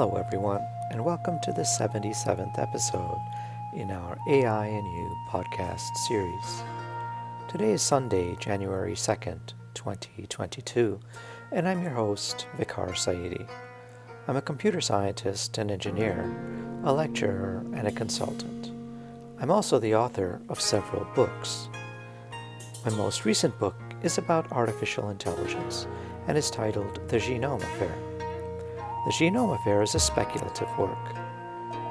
Hello everyone, and welcome to the 77th episode in our AI and You podcast series. Today is Sunday, January 2nd, 2022, and I'm your host, Vicar Saidi. I'm a computer scientist and engineer, a lecturer, and a consultant. I'm also the author of several books. My most recent book is about artificial intelligence and is titled The Genome Affair. The Genome Affair is a speculative work.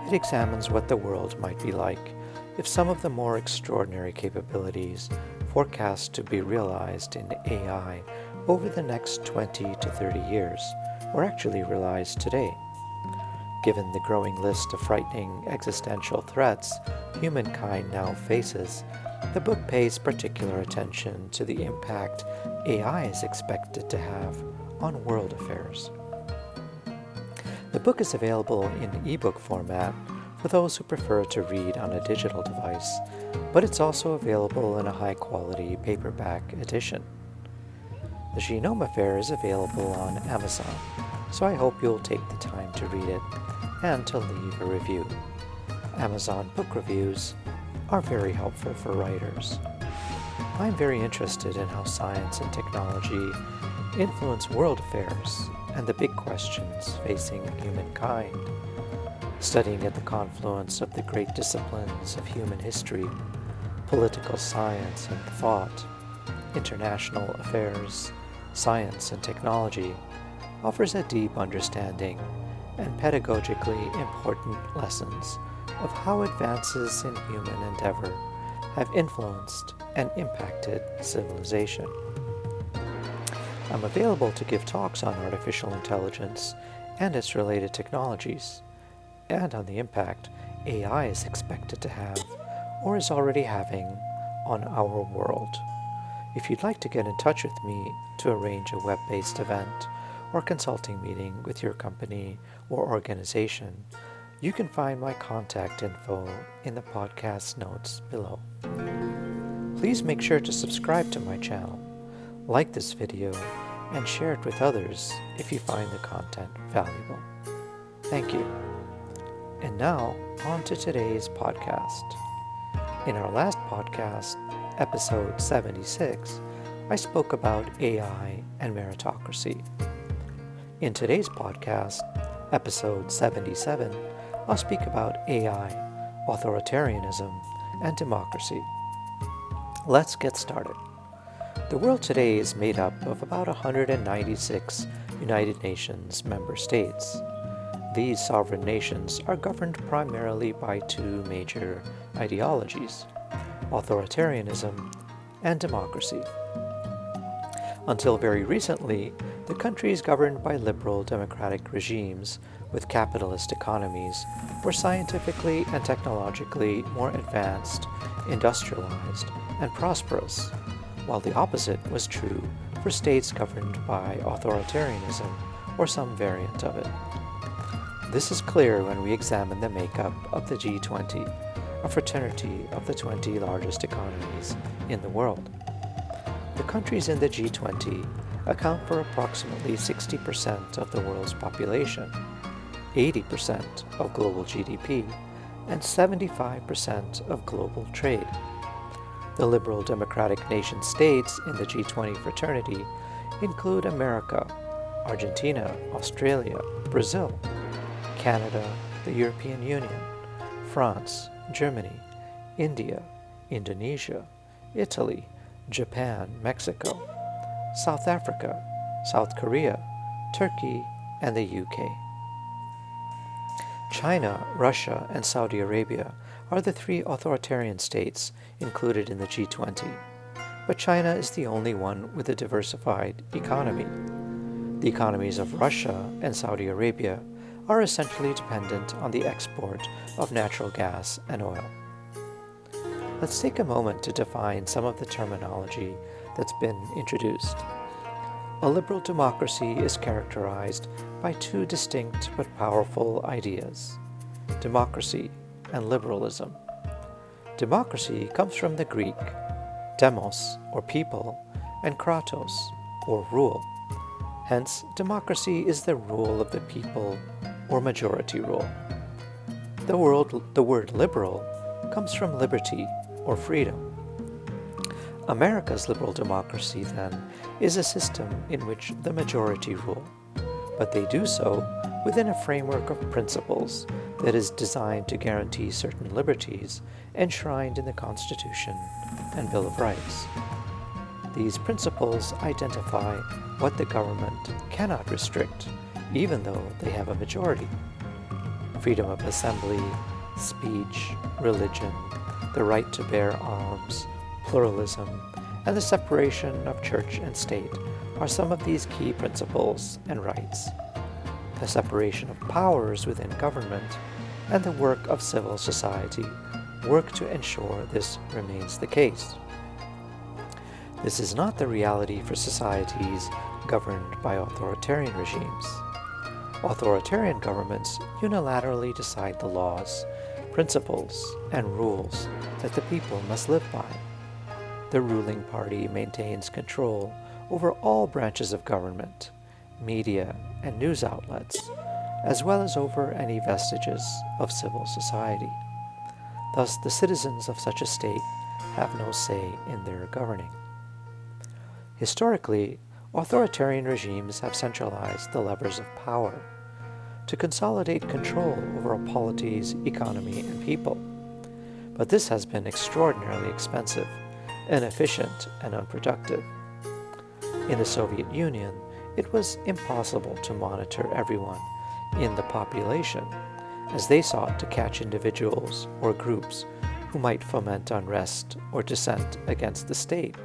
It examines what the world might be like if some of the more extraordinary capabilities forecast to be realized in AI over the next 20 to 30 years were actually realized today. Given the growing list of frightening existential threats humankind now faces, the book pays particular attention to the impact AI is expected to have on world affairs. The book is available in ebook format for those who prefer to read on a digital device, but it's also available in a high-quality paperback edition. The Genome Affair is available on Amazon, so I hope you'll take the time to read it and to leave a review. Amazon book reviews are very helpful for writers. I'm very interested in how science and technology influence world affairs and the big questions facing humankind. Studying at the confluence of the great disciplines of human history, political science and thought, international affairs, science and technology, offers a deep understanding and pedagogically important lessons of how advances in human endeavor have influenced and impacted civilization. I'm available to give talks on artificial intelligence and its related technologies, and on the impact AI is expected to have, or is already having, on our world. If you'd like to get in touch with me to arrange a web-based event or consulting meeting with your company or organization, you can find my contact info in the podcast notes below. Please make sure to subscribe to my channel, like this video, and share it with others if you find the content valuable. Thank you. And now, on to today's podcast. In our last podcast, episode 76, I spoke about AI and meritocracy. In today's podcast, episode 77, I'll speak about AI, authoritarianism, and democracy. Let's get started. The world today is made up of about 196 United Nations member states. These sovereign nations are governed primarily by two major ideologies, authoritarianism and democracy. Until very recently, the countries governed by liberal democratic regimes with capitalist economies were scientifically and technologically more advanced, industrialized, and prosperous, while the opposite was true for states governed by authoritarianism or some variant of it. This is clear when we examine the makeup of the G20, a fraternity of the 20 largest economies in the world. The countries in the G20 account for approximately 60% of the world's population, 80% of global GDP, and 75% of global trade. The liberal democratic nation states in the G20 fraternity include America, Argentina, Australia, Brazil, Canada, the European Union, France, Germany, India, Indonesia, Italy, Japan, Mexico, South Africa, South Korea, Turkey, and the UK. China, Russia, and Saudi Arabia are the three authoritarian states included in the G20, but China is the only one with a diversified economy. The economies of Russia and Saudi Arabia are essentially dependent on the export of natural gas and oil. Let's take a moment to define some of the terminology that's been introduced. A liberal democracy is characterized by two distinct but powerful ideas: democracy and liberalism. Democracy comes from the Greek demos, or people, and kratos, or rule. Hence, democracy is the rule of the people or majority rule. The word liberal comes from liberty or freedom. America's liberal democracy, then, is a system in which the majority rule, but they do so within a framework of principles that is designed to guarantee certain liberties enshrined in the Constitution and Bill of Rights. These principles identify what the government cannot restrict, even though they have a majority. Freedom of assembly, speech, religion, the right to bear arms, pluralism, and the separation of church and state are some of these key principles and rights. The separation of powers within government and the work of civil society work to ensure this remains the case. This is not the reality for societies governed by authoritarian regimes. Authoritarian governments unilaterally decide the laws, principles, and rules that the people must live by. The ruling party maintains control over all branches of government, media, and news outlets, as well as over any vestiges of civil society. Thus, the citizens of such a state have no say in their governing. Historically, authoritarian regimes have centralized the levers of power to consolidate control over a polity's economy and people. But this has been extraordinarily expensive, inefficient, and unproductive. In the Soviet Union, it was impossible to monitor everyone in the population as they sought to catch individuals or groups who might foment unrest or dissent against the state.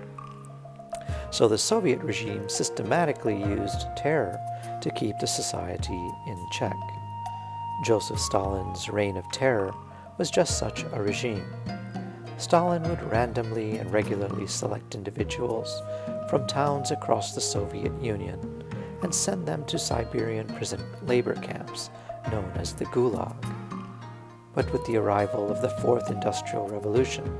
So the Soviet regime systematically used terror to keep the society in check. Joseph Stalin's reign of terror was just such a regime. Stalin would randomly and regularly select individuals from towns across the Soviet Union and send them to Siberian prison labor camps known as the Gulag. But with the arrival of the Fourth Industrial Revolution,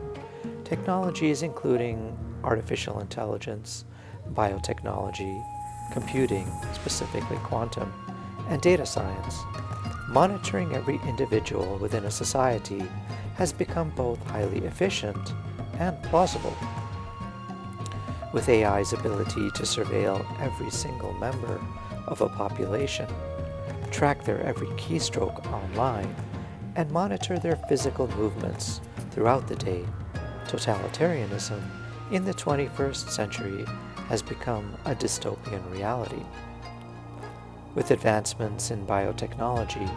technologies including artificial intelligence, biotechnology, computing, specifically quantum, and data science, monitoring every individual within a society has become both highly efficient and plausible. With AI's ability to surveil every single member of a population, track their every keystroke online, and monitor their physical movements throughout the day, totalitarianism in the 21st century has become a dystopian reality. With advancements in biotechnology,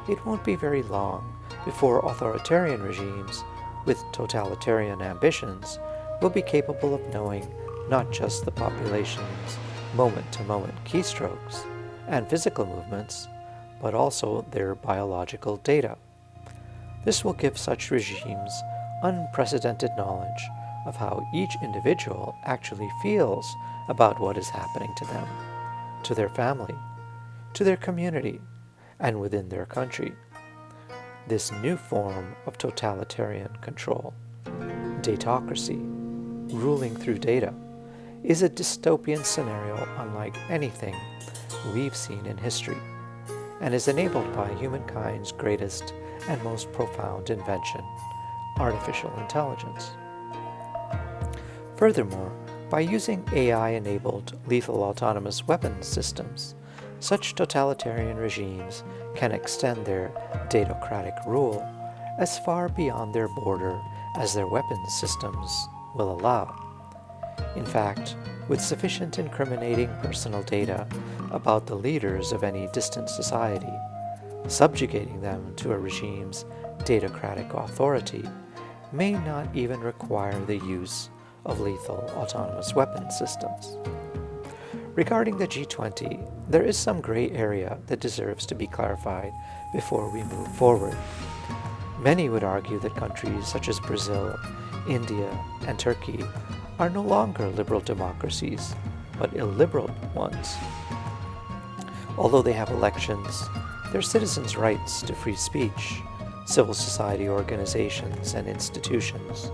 it won't be very long before authoritarian regimes with totalitarian ambitions will be capable of knowing not just the population's moment-to-moment keystrokes and physical movements, but also their biological data. This will give such regimes unprecedented knowledge of how each individual actually feels about what is happening to them, to their family, to their community, and within their country. This new form of totalitarian control, datocracy, ruling through data, is a dystopian scenario unlike anything we've seen in history, and is enabled by humankind's greatest and most profound invention, artificial intelligence. Furthermore, by using AI-enabled lethal autonomous weapons systems, such totalitarian regimes can extend their datocratic rule as far beyond their border as their weapons systems will allow. In fact, with sufficient incriminating personal data about the leaders of any distant society, subjugating them to a regime's datocratic authority may not even require the use of lethal autonomous weapons systems. Regarding the G20, there is some gray area that deserves to be clarified before we move forward. Many would argue that countries such as Brazil, India, and Turkey are no longer liberal democracies, but illiberal ones. Although they have elections, their citizens' rights to free speech, civil society organizations and institutions,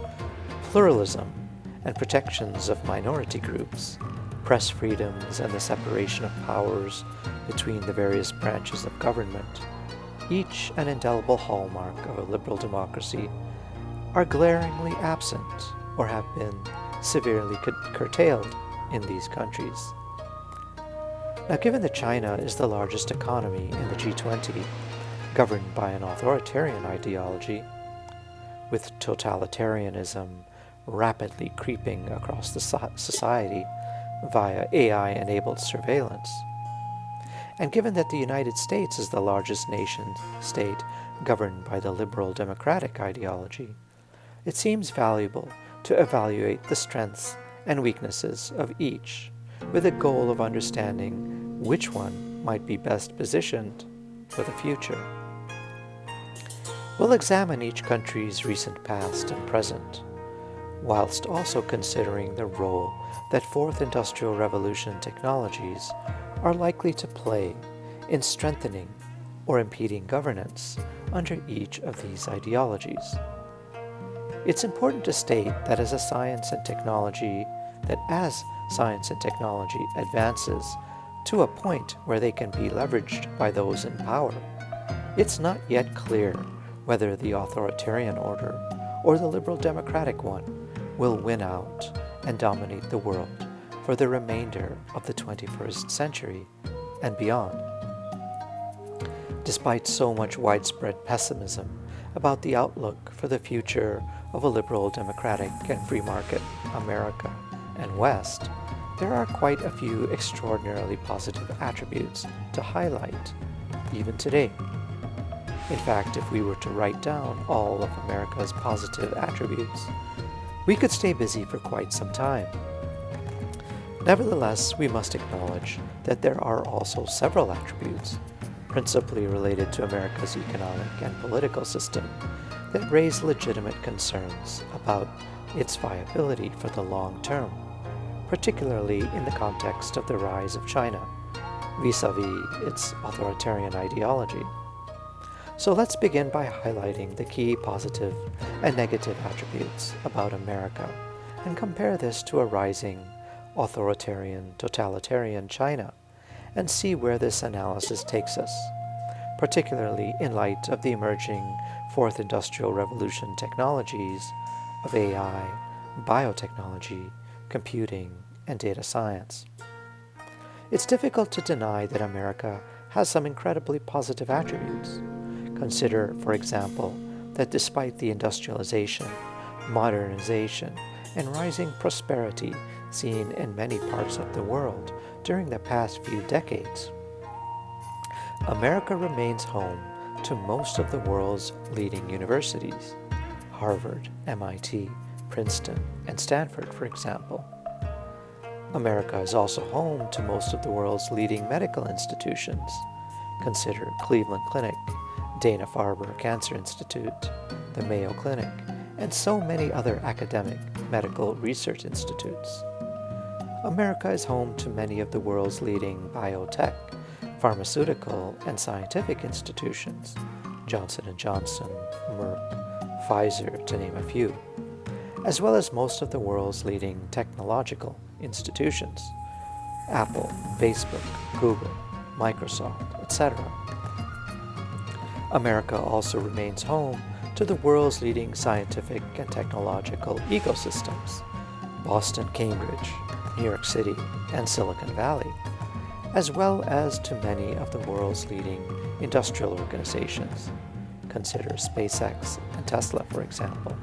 pluralism, and protections of minority groups, press freedoms, and the separation of powers between the various branches of government each an indelible hallmark of a liberal democracy, are glaringly absent or have been severely curtailed in these countries. Now, given that China is the largest economy in the G20, governed by an authoritarian ideology, with totalitarianism rapidly creeping across the society via AI-enabled surveillance, and given that the United States is the largest nation-state governed by the liberal democratic ideology, it seems valuable to evaluate the strengths and weaknesses of each, with a goal of understanding which one might be best positioned for the future. We'll examine each country's recent past and present, whilst also considering the role that Fourth Industrial Revolution technologies are likely to play in strengthening or impeding governance under each of these ideologies. It's important to state that as science and technology advances to a point where they can be leveraged by those in power, it's not yet clear whether the authoritarian order or the liberal democratic one will win out and dominate the world for the remainder of the 21st century and beyond. Despite so much widespread pessimism about the outlook for the future of a liberal democratic and free market America and West, there are quite a few extraordinarily positive attributes to highlight, even today. In fact, if we were to write down all of America's positive attributes, we could stay busy for quite some time. Nevertheless, we must acknowledge that there are also several attributes, principally related to America's economic and political system, that raise legitimate concerns about its viability for the long term, particularly in the context of the rise of China, vis-a-vis its authoritarian ideology. So let's begin by highlighting the key positive and negative attributes about America and compare this to a rising authoritarian, totalitarian China and see where this analysis takes us, particularly in light of the emerging Fourth Industrial Revolution technologies of AI, biotechnology, computing, and data science. It's difficult to deny that America has some incredibly positive attributes. Consider, for example, that despite the industrialization, modernization, and rising prosperity seen in many parts of the world during the past few decades, America remains home to most of the world's leading universities, Harvard, MIT, Princeton, and Stanford, for example. America is also home to most of the world's leading medical institutions. Consider Cleveland Clinic, Dana-Farber Cancer Institute, the Mayo Clinic, and so many other academic medical research institutes. America is home to many of the world's leading biotech, pharmaceutical, and scientific institutions, Johnson & Johnson, Merck, Pfizer, to name a few, as well as most of the world's leading technological institutions, Apple, Facebook, Google, Microsoft, etc. America also remains home to the world's leading scientific and technological ecosystems, Boston, Cambridge, New York City, and Silicon Valley, as well as to many of the world's leading industrial organizations. Consider SpaceX and Tesla, for example.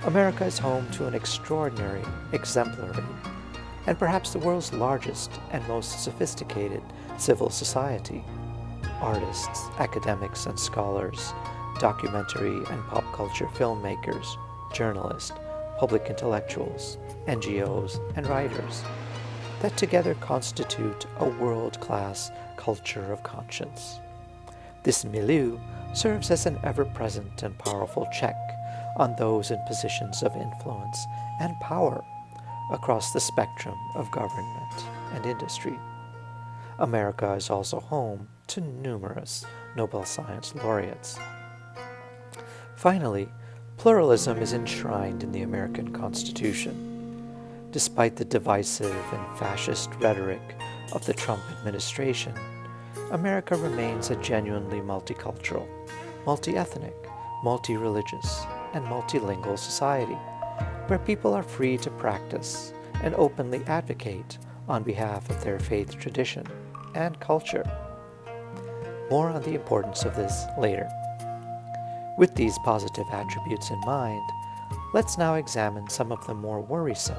America is home to an extraordinary, exemplary, and perhaps the world's largest and most sophisticated civil society. Artists, academics and scholars, documentary and pop culture filmmakers, journalists, public intellectuals, NGOs, and writers, that together constitute a world-class culture of conscience. This milieu serves as an ever-present and powerful check on those in positions of influence and power across the spectrum of government and industry. America is also home to numerous Nobel Science laureates. Finally, pluralism is enshrined in the American Constitution. Despite the divisive and fascist rhetoric of the Trump administration, America remains a genuinely multicultural, multi-ethnic, multi-religious, and multilingual society, where people are free to practice and openly advocate on behalf of their faith tradition and culture. More on the importance of this later. With these positive attributes in mind, let's now examine some of the more worrisome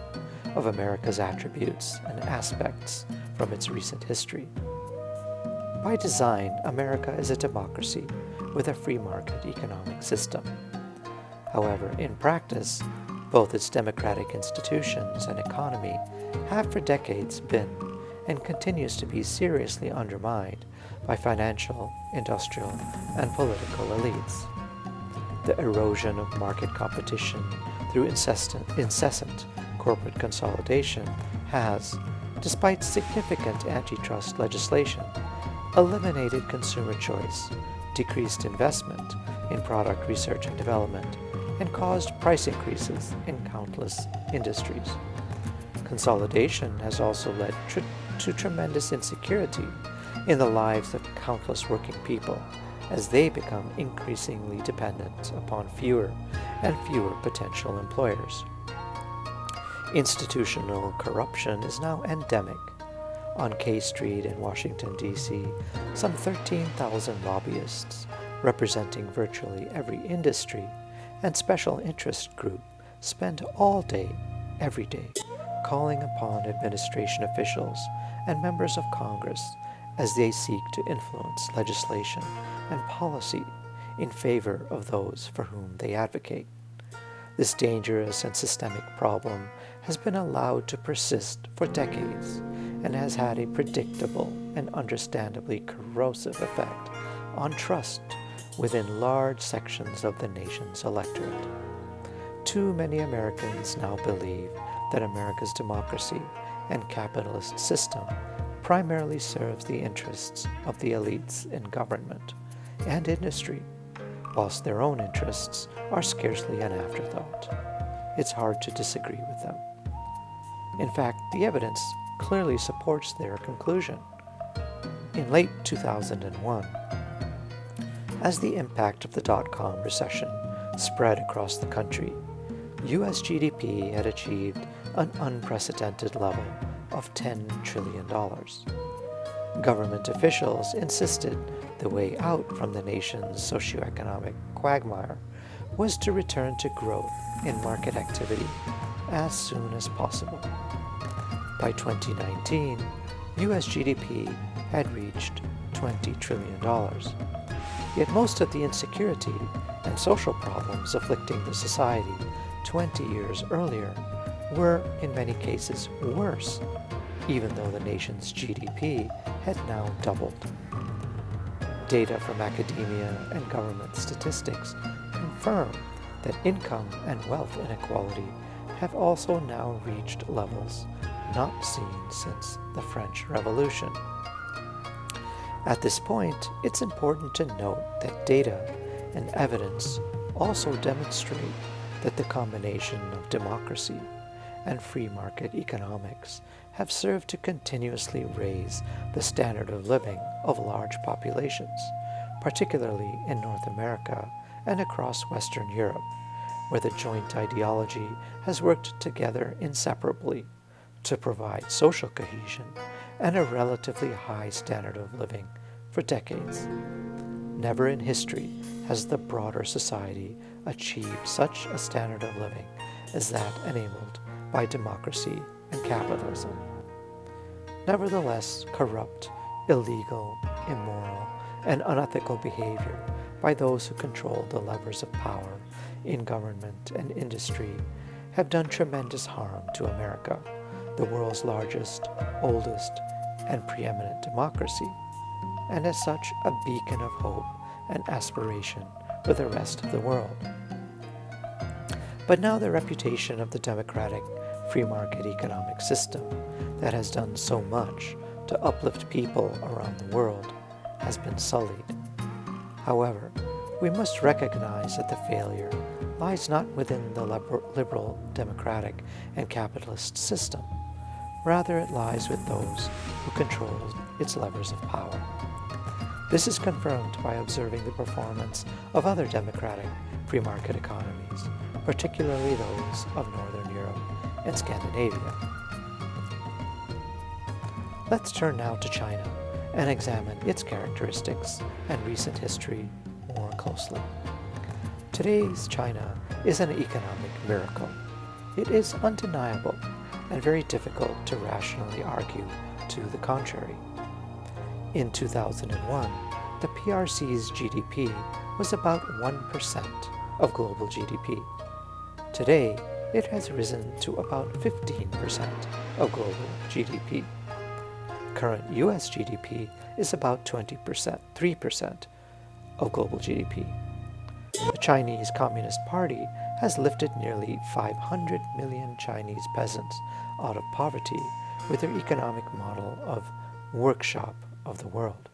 of America's attributes and aspects from its recent history. By design, America is a democracy with a free market economic system. However, in practice, both its democratic institutions and economy have for decades been and continues to be seriously undermined by financial, industrial, and political elites. The erosion of market competition through incessant corporate consolidation has, despite significant antitrust legislation, eliminated consumer choice, decreased investment in product research and development, and caused price increases in countless industries. Consolidation has also led to tremendous insecurity in the lives of countless working people as they become increasingly dependent upon fewer and fewer potential employers. Institutional corruption is now endemic. On K Street in Washington, D.C., some 13,000 lobbyists representing virtually every industry and special interest group spend all day, every day, calling upon administration officials and members of Congress as they seek to influence legislation and policy in favor of those for whom they advocate. This dangerous and systemic problem has been allowed to persist for decades and has had a predictable and understandably corrosive effect on trust within large sections of the nation's electorate. Too many Americans now believe that America's democracy and capitalist system primarily serves the interests of the elites in government and industry, whilst their own interests are scarcely an afterthought. It's hard to disagree with them. In fact, the evidence clearly supports their conclusion. In late 2001, as the impact of the dot-com recession spread across the country, U.S. GDP had achieved an unprecedented level of $10 trillion. Government officials insisted the way out from the nation's socioeconomic quagmire was to return to growth in market activity as soon as possible. By 2019, U.S. GDP had reached $20 trillion. Yet most of the insecurity and social problems afflicting the society 20 years earlier were, in many cases, worse, even though the nation's GDP had now doubled. Data from academia and government statistics confirm that income and wealth inequality have also now reached levels not seen since the French Revolution. At this point, it's important to note that data and evidence also demonstrate that the combination of democracy and free market economics have served to continuously raise the standard of living of large populations, particularly in North America and across Western Europe, where the joint ideology has worked together inseparably to provide social cohesion and a relatively high standard of living for decades. Never in history has the broader society achieved such a standard of living as that enabled by democracy and capitalism. Nevertheless, corrupt, illegal, immoral, and unethical behavior by those who control the levers of power in government and industry have done tremendous harm to America, the world's largest, oldest, and preeminent democracy, and as such a beacon of hope and aspiration for the rest of the world. But now the reputation of the democratic free market economic system that has done so much to uplift people around the world has been sullied. However, we must recognize that the failure lies not within the liberal, democratic, and capitalist system. Rather, it lies with those who control its levers of power. This is confirmed by observing the performance of other democratic free-market economies, particularly those of Northern Europe and Scandinavia. Let's turn now to China and examine its characteristics and recent history more closely. Today's China is an economic miracle. It is undeniable and very difficult to rationally argue to the contrary. In 2001, the PRC's GDP was about 1% of global GDP. Today, it has risen to about 15% of global GDP. Current US GDP is about 3% of global GDP. The Chinese Communist Party has lifted nearly 500 million Chinese peasants out of poverty with their economic model of workshop of the world.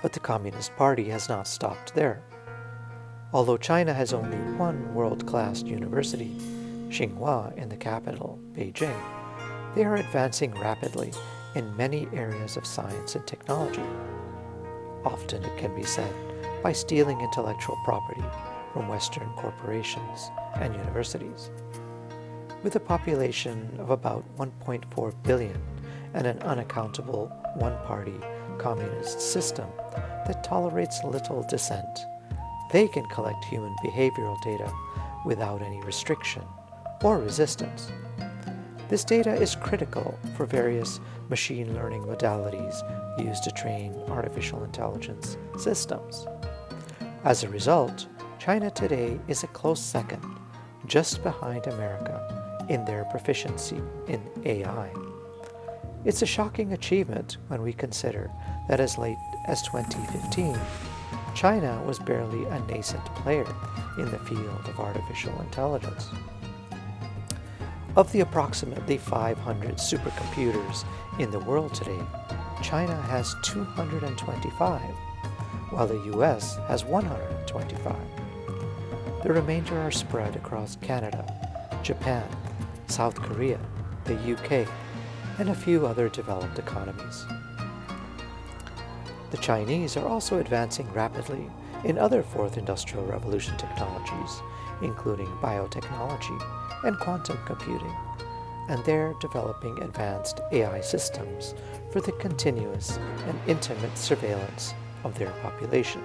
But the Communist Party has not stopped there. Although China has only one world-class university, Tsinghua in the capital, Beijing, they are advancing rapidly in many areas of science and technology. Often it can be said by stealing intellectual property from Western corporations and universities. With a population of about 1.4 billion and an unaccountable one-party communist system that tolerates little dissent, they can collect human behavioral data without any restriction or resistance. This data is critical for various machine learning modalities used to train artificial intelligence systems. As a result, China today is a close second, just behind America, in their proficiency in AI. It's a shocking achievement when we consider that as late as 2015, China was barely a nascent player in the field of artificial intelligence. Of the approximately 500 supercomputers in the world today, China has 225, while the US has 125. The remainder are spread across Canada, Japan, South Korea, the UK, and a few other developed economies. The Chinese are also advancing rapidly in other Fourth Industrial Revolution technologies, including biotechnology and quantum computing, and they're developing advanced AI systems for the continuous and intimate surveillance of their population.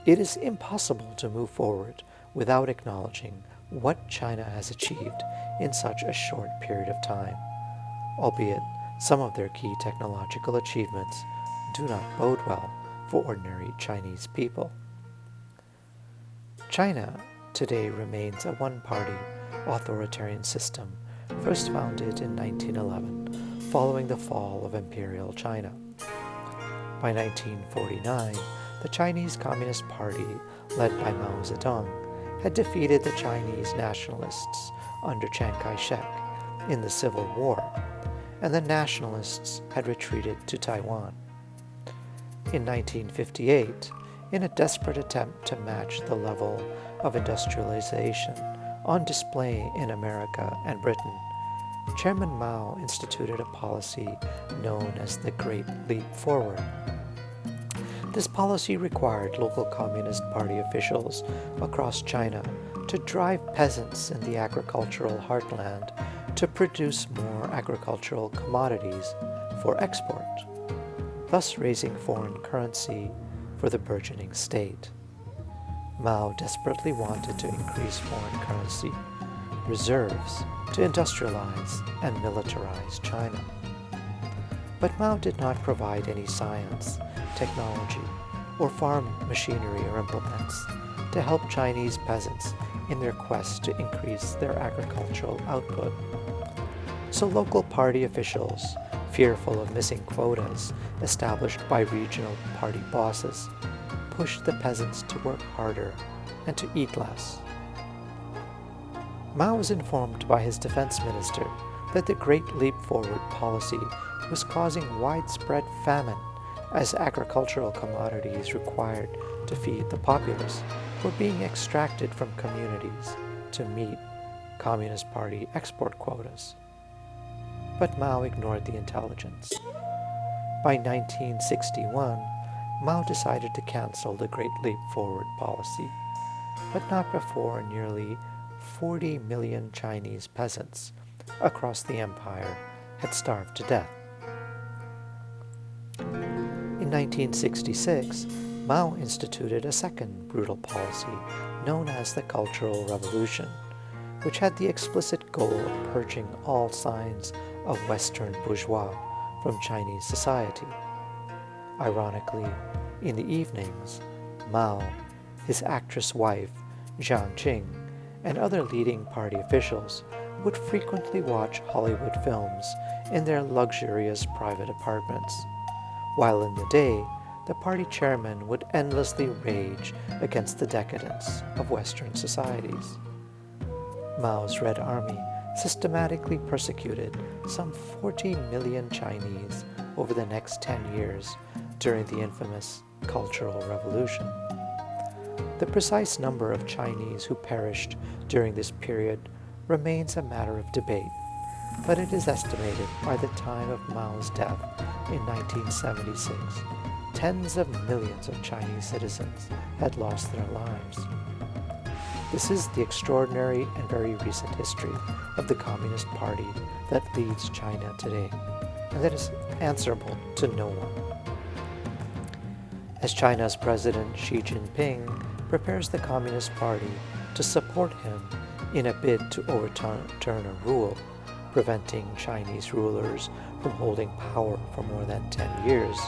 It is impossible to move forward without acknowledging what China has achieved in such a short period of time, albeit some of their key technological achievements do not bode well for ordinary Chinese people. China today remains a one-party authoritarian system first founded in 1911 following the fall of Imperial China. By 1949, the Chinese Communist Party, led by Mao Zedong, had defeated the Chinese nationalists under Chiang Kai-shek in the Civil War, and the nationalists had retreated to Taiwan. In 1958, in a desperate attempt to match the level of industrialization on display in America and Britain, Chairman Mao instituted a policy known as the Great Leap Forward. This policy required local Communist Party officials across China to drive peasants in the agricultural heartland to produce more agricultural commodities for export, thus raising foreign currency for the burgeoning state. Mao desperately wanted to increase foreign currency reserves to industrialize and militarize China. But Mao did not provide any science, technology, or farm machinery or implements to help Chinese peasants in their quest to increase their agricultural output. So local party officials, fearful of missing quotas established by regional party bosses, pushed the peasants to work harder and to eat less. Mao was informed by his defense minister that the Great Leap Forward policy was causing widespread famine as agricultural commodities required to feed the populace were being extracted from communities to meet Communist Party export quotas. But Mao ignored the intelligence. By 1961, Mao decided to cancel the Great Leap Forward policy, but not before nearly 40 million Chinese peasants across the empire had starved to death. In 1966, Mao instituted a second brutal policy known as the Cultural Revolution, which had the explicit goal of purging all signs of Western bourgeois from Chinese society. Ironically, in the evenings, Mao, his actress wife, Jiang Qing, and other leading party officials would frequently watch Hollywood films in their luxurious private apartments, while in the day, the party chairman would endlessly rage against the decadence of Western societies. Mao's Red Army systematically persecuted some 40 million Chinese over the next 10 years during the infamous Cultural Revolution. The precise number of Chinese who perished during this period remains a matter of debate, but it is estimated by the time of Mao's death in 1976, tens of millions of Chinese citizens had lost their lives. This is the extraordinary and very recent history of the Communist Party that leads China today, and that is answerable to no one. As China's President Xi Jinping prepares the Communist Party to support him in a bid to overturn a rule preventing Chinese rulers from holding power for more than 10 years,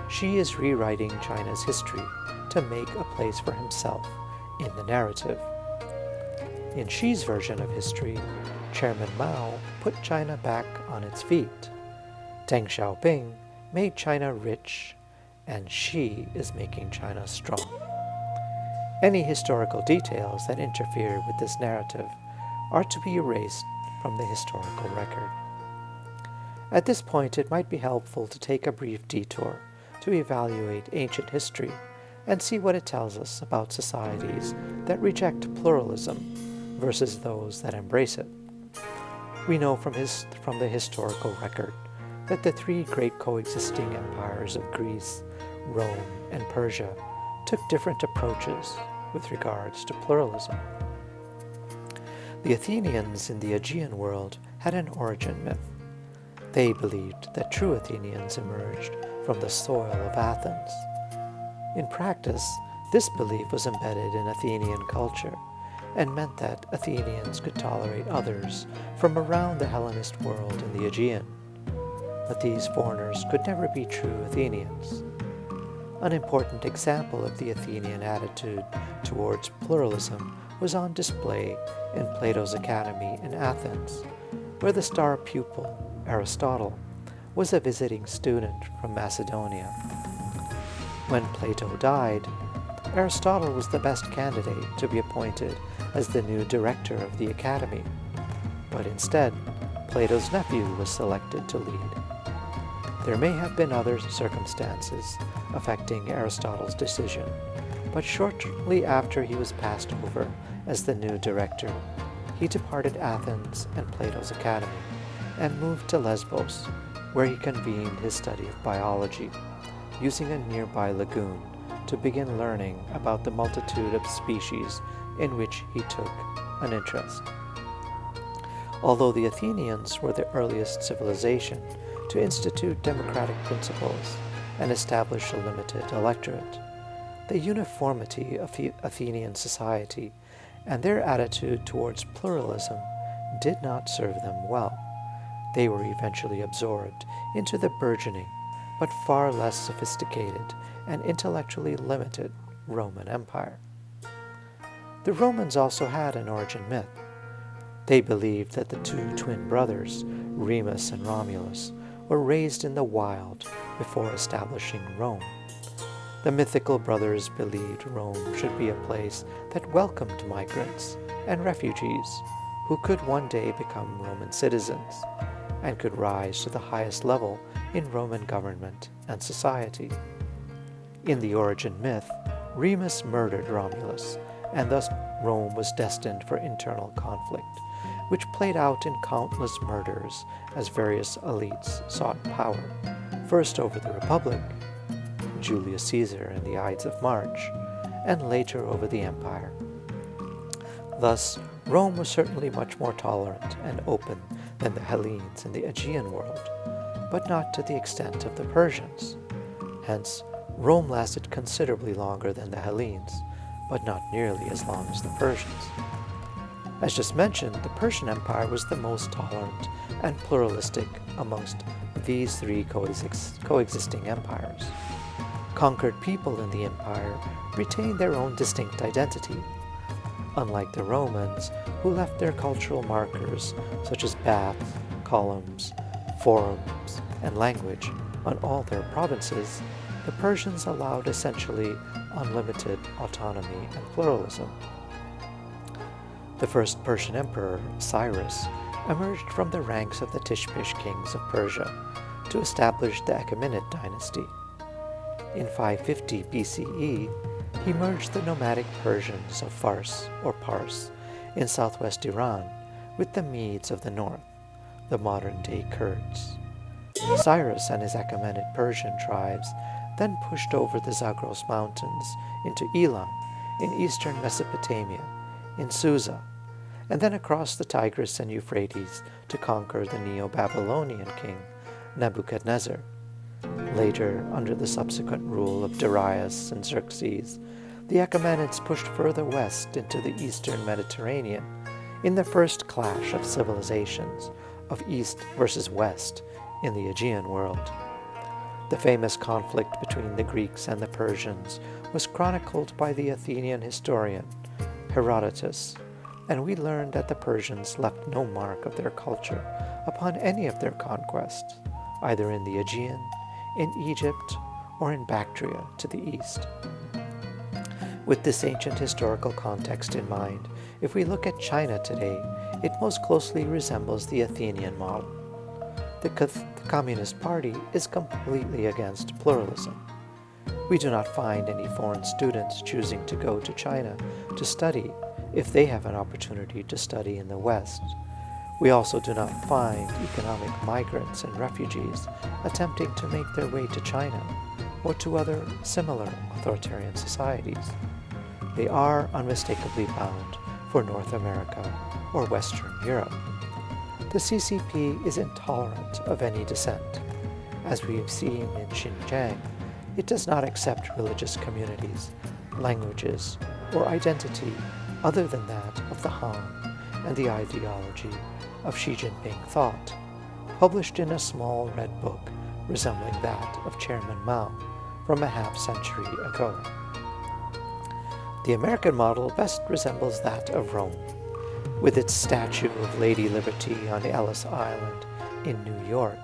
Xi is rewriting China's history to make a place for himself in the narrative. In Xi's version of history, Chairman Mao put China back on its feet. Deng Xiaoping made China rich, and Xi is making China strong. Any historical details that interfere with this narrative are to be erased from the historical record. At this point, it might be helpful to take a brief detour to evaluate ancient history and see what it tells us about societies that reject pluralism versus those that embrace it. We know from the historical record that the three great coexisting empires of Greece, Rome, and Persia took different approaches with regards to pluralism. The Athenians in the Aegean world had an origin myth. They believed that true Athenians emerged from the soil of Athens. In practice, this belief was embedded in Athenian culture and meant that Athenians could tolerate others from around the Hellenist world in the Aegean. But these foreigners could never be true Athenians. An important example of the Athenian attitude towards pluralism was on display in Plato's Academy in Athens, where the star pupil, Aristotle, was a visiting student from Macedonia. When Plato died, Aristotle was the best candidate to be appointed as the new director of the Academy, but instead, Plato's nephew was selected to lead. There may have been other circumstances affecting Aristotle's decision, but shortly after he was passed over as the new director, he departed Athens and Plato's Academy and moved to Lesbos, where he convened his study of biology, using a nearby lagoon to begin learning about the multitude of species in which he took an interest. Although the Athenians were the earliest civilization to institute democratic principles and establish a limited electorate, the uniformity of Athenian society and their attitude towards pluralism did not serve them well. They were eventually absorbed into the burgeoning, but far less sophisticated and intellectually limited Roman Empire. The Romans also had an origin myth. They believed that the two twin brothers, Remus and Romulus, were raised in the wild before establishing Rome. The mythical brothers believed Rome should be a place that welcomed migrants and refugees who could one day become Roman citizens and could rise to the highest level in Roman government and society. In the origin myth, Remus murdered Romulus, and thus Rome was destined for internal conflict, which played out in countless murders as various elites sought power, first over the Republic, Julius Caesar and the Ides of March, and later over the Empire. Thus, Rome was certainly much more tolerant and open than the Hellenes in the Aegean world, but not to the extent of the Persians. Hence, Rome lasted considerably longer than the Hellenes, but not nearly as long as the Persians. As just mentioned, the Persian Empire was the most tolerant and pluralistic amongst these three coexisting empires. Conquered people in the empire retained their own distinct identity. Unlike the Romans, who left their cultural markers such as baths, columns, forums, and language on all their provinces, the Persians allowed essentially unlimited autonomy and pluralism. The first Persian emperor, Cyrus, emerged from the ranks of the Tishbish kings of Persia to establish the Achaemenid dynasty. In 550 BCE, he merged the nomadic Persians of Fars or Pars in southwest Iran with the Medes of the north, the modern-day Kurds. Cyrus and his Achaemenid Persian tribes then pushed over the Zagros Mountains into Elam in eastern Mesopotamia, in Susa, and then across the Tigris and Euphrates to conquer the Neo-Babylonian king Nebuchadnezzar. Later, under the subsequent rule of Darius and Xerxes, the Achaemenids pushed further west into the eastern Mediterranean in the first clash of civilizations of east versus west in the Aegean world. The famous conflict between the Greeks and the Persians was chronicled by the Athenian historian Herodotus, and we learned that the Persians left no mark of their culture upon any of their conquests, either in the Aegean, in Egypt, or in Bactria to the east. With this ancient historical context in mind, if we look at China today, it most closely resembles the Athenian model. The Communist Party is completely against pluralism. We do not find any foreign students choosing to go to China to study if they have an opportunity to study in the West. We also do not find economic migrants and refugees attempting to make their way to China or to other similar authoritarian societies. They are unmistakably bound for North America or Western Europe. The CCP is intolerant of any dissent. As we have seen in Xinjiang, it does not accept religious communities, languages, or identity other than that of the Han and the ideology of Xi Jinping thought, published in a small red book resembling that of Chairman Mao from a half-century ago. The American model best resembles that of Rome, with its statue of Lady Liberty on Ellis Island in New York.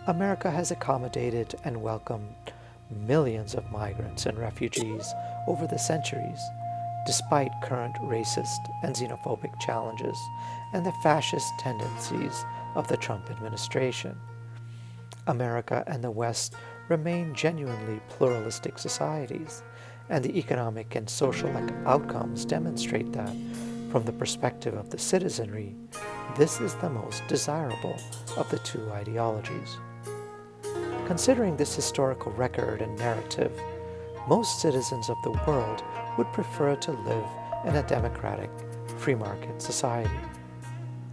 America has accommodated and welcomed millions of migrants and refugees over the centuries, despite current racist and xenophobic challenges and the fascist tendencies of the Trump administration. America and the West remain genuinely pluralistic societies, and the economic and social outcomes demonstrate that, from the perspective of the citizenry, this is the most desirable of the two ideologies. Considering this historical record and narrative, most citizens of the world would prefer to live in a democratic, free market society.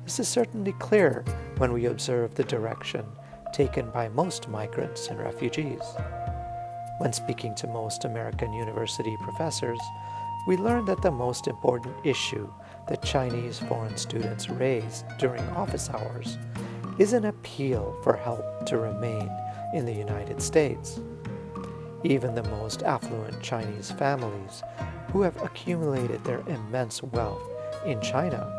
This is certainly clear when we observe the direction taken by most migrants and refugees. When speaking to most American university professors, we learned that the most important issue that Chinese foreign students raise during office hours is an appeal for help to remain in the United States. Even the most affluent Chinese families who have accumulated their immense wealth in China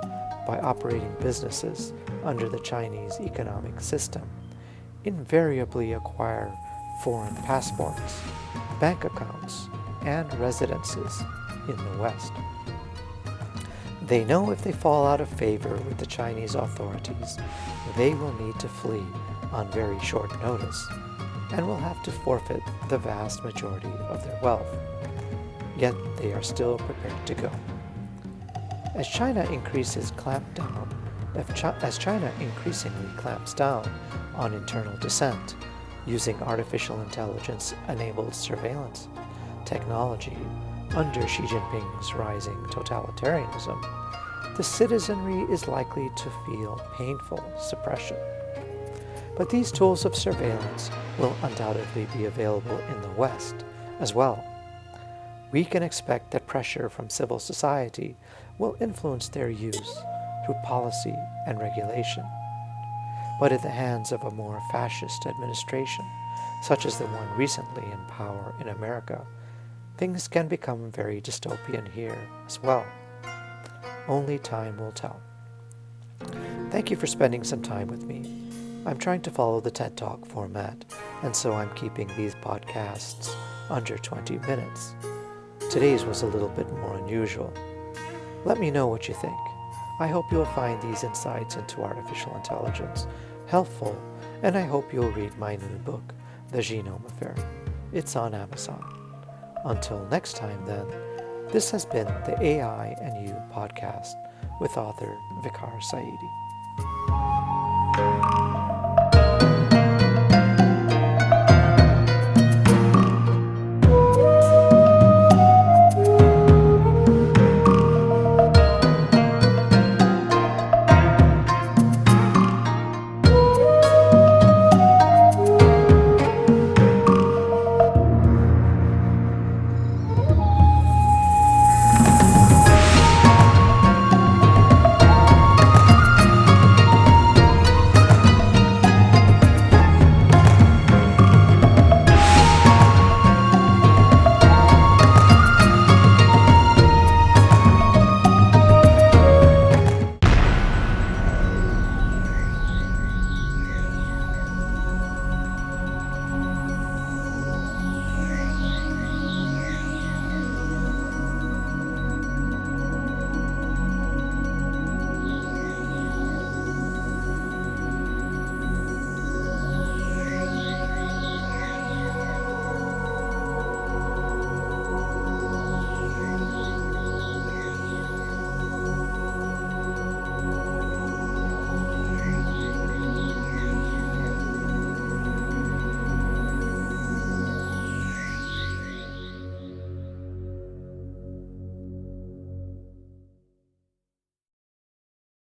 by operating businesses under the Chinese economic system invariably acquire foreign passports, bank accounts, and residences in the West. They know if they fall out of favor with the Chinese authorities, they will need to flee on very short notice and will have to forfeit the vast majority of their wealth. Yet they are still prepared to go. As China increasingly clamps down on internal dissent, using artificial intelligence-enabled surveillance technology under Xi Jinping's rising totalitarianism, the citizenry is likely to feel painful suppression. But these tools of surveillance will undoubtedly be available in the West as well. We can expect that pressure from civil society will influence their use through policy and regulation. But in the hands of a more fascist administration, such as the one recently in power in America, things can become very dystopian here as well. Only time will tell. Thank you for spending some time with me. I'm trying to follow the TED Talk format, and so I'm keeping these podcasts under 20 minutes. Today's was a little bit more unusual. Let me know what you think. I hope you'll find these insights into artificial intelligence helpful, and I hope you'll read my new book, The Genome Affair. It's on Amazon. Until next time then, this has been the AI and You podcast with author Vicar Saidi.